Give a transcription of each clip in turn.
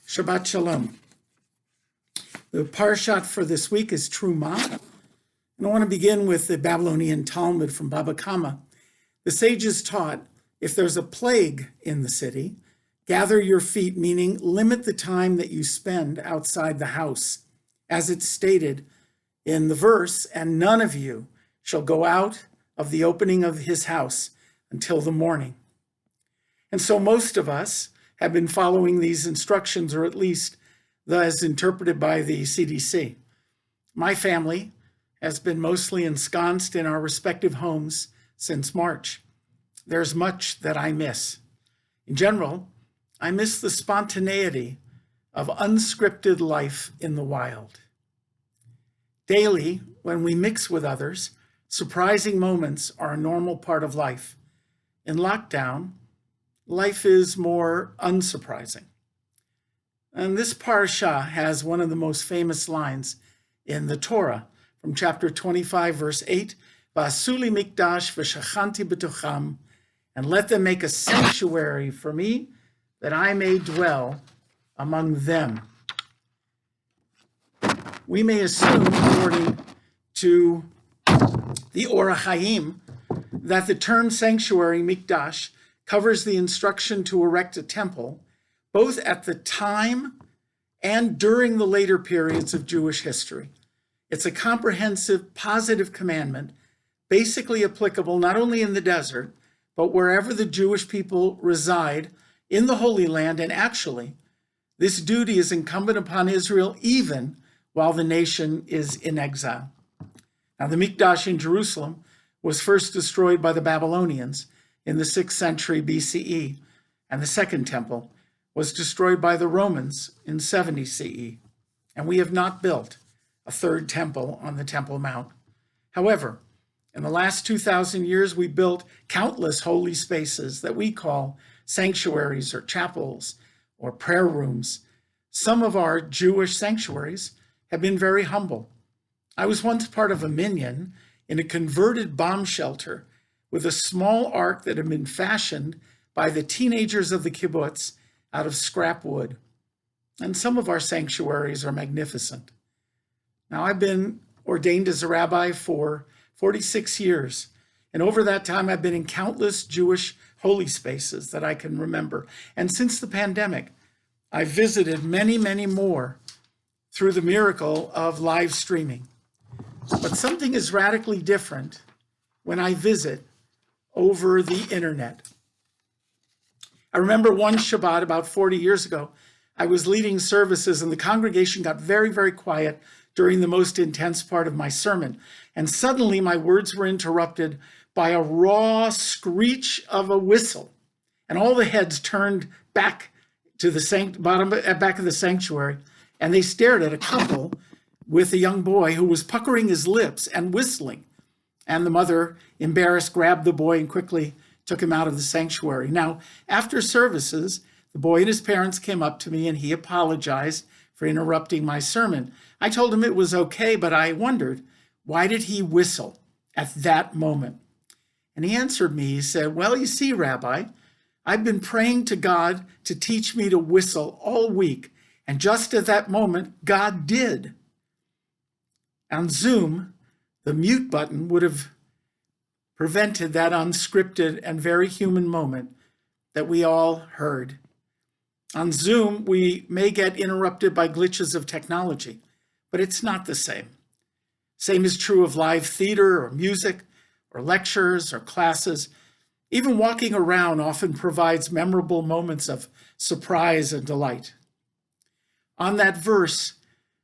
Shabbat Shalom. The Parashat for this week is Terumah. And I want to begin with the Babylonian Talmud from Baba Kama. The sages taught, if there's a plague in the city, gather your feet, meaning limit the time that you spend outside the house. As it's stated in the verse, and none of you shall go out of the opening of his house until the morning. And so most of us have been following these instructions, or at least as interpreted by the CDC. My family has been mostly ensconced in our respective homes since March. There's much that I miss. In general, I miss the spontaneity of unscripted life in the wild. Daily, when we mix with others, surprising moments are a normal part of life. In lockdown, life is more unsurprising. And this parasha has one of the most famous lines in the Torah from chapter 25, verse 8, V'asuli mikdash v'shachanti b'tocham, and let them make a sanctuary for me, that I may dwell among them. We may assume, according to the Or HaChaim, that the term sanctuary, mikdash, covers the instruction to erect a temple, both at the time and during the later periods of Jewish history. It's a comprehensive, positive commandment, basically applicable not only in the desert, but wherever the Jewish people reside in the Holy Land. And actually, this duty is incumbent upon Israel even while the nation is in exile. Now, the Mikdash in Jerusalem was first destroyed by the Babylonians in the 6th century BCE, and the Second Temple was destroyed by the Romans in 70 CE, and we have not built a third temple on the Temple Mount. However, in the last 2,000 years, we built countless holy spaces that we call sanctuaries or chapels or prayer rooms. Some of our Jewish sanctuaries have been very humble. I was once part of a minyan in a converted bomb shelter with a small ark that had been fashioned by the teenagers of the kibbutz out of scrap wood. And some of our sanctuaries are magnificent. Now, I've been ordained as a rabbi for 46 years, and over that time, I've been in countless Jewish holy spaces that I can remember. And since the pandemic, I've visited many, many more through the miracle of live streaming. But something is radically different when I visit over the internet. I remember one Shabbat about 40 years ago, I was leading services and the congregation got very, very quiet during the most intense part of my sermon. And suddenly my words were interrupted by a raw screech of a whistle. And all the heads turned back to the back of the sanctuary, and they stared at a couple with a young boy who was puckering his lips and whistling. And the mother, embarrassed, grabbed the boy and quickly took him out of the sanctuary. Now, after services, the boy and his parents came up to me and he apologized for interrupting my sermon. I told him it was okay, but I wondered, why did he whistle at that moment? And he answered me, he said, well, you see, Rabbi, I've been praying to God to teach me to whistle all week. And just at that moment, God did. On Zoom, the mute button would have prevented that unscripted and very human moment that we all heard. On Zoom, we may get interrupted by glitches of technology, but it's not the same. Same is true of live theater or music or lectures or classes. Even walking around often provides memorable moments of surprise and delight. On that verse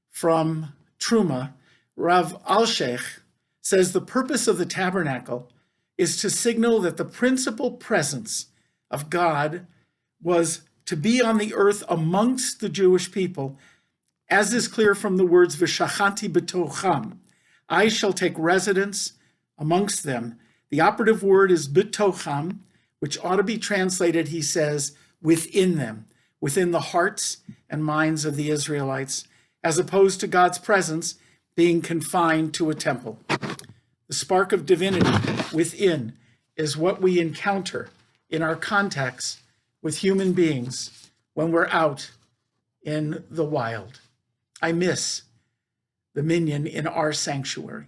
from Terumah, Rav Alshech says the purpose of the tabernacle is to signal that the principal presence of God was to be on the earth amongst the Jewish people, as is clear from the words V'shachanti b'tocham, I shall take residence amongst them. The operative word is b'tocham, which ought to be translated, he says, within them, within the hearts and minds of the Israelites, as opposed to God's presence being confined to a temple. The spark of divinity within is what we encounter in our contacts with human beings when we're out in the wild. I miss the minyan in our sanctuary.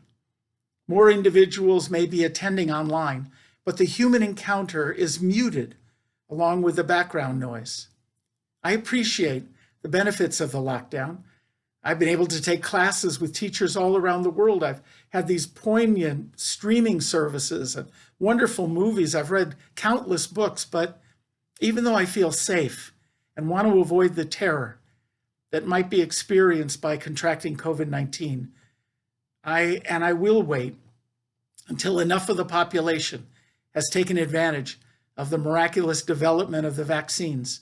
More individuals may be attending online, but the human encounter is muted along with the background noise. I appreciate the benefits of the lockdown. I've been able to take classes with teachers all around the world. I've had these poignant streaming services and wonderful movies. I've read countless books, but even though I feel safe and want to avoid the terror that might be experienced by contracting COVID-19, I will wait until enough of the population has taken advantage of the miraculous development of the vaccines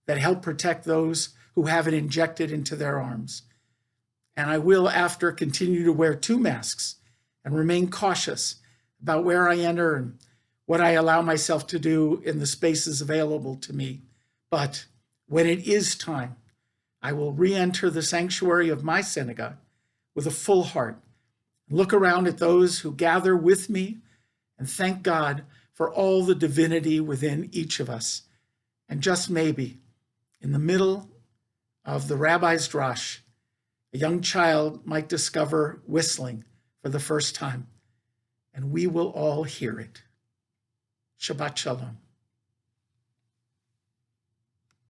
that help protect those who have it injected into their arms. And I will, after, continue to wear 2 masks and remain cautious about where I enter and what I allow myself to do in the spaces available to me. But when it is time, I will re-enter the sanctuary of my synagogue with a full heart, look around at those who gather with me, and thank God for all the divinity within each of us. And just maybe, in the middle of the rabbi's drash, a young child might discover whistling for the first time, and we will all hear it. Shabbat Shalom.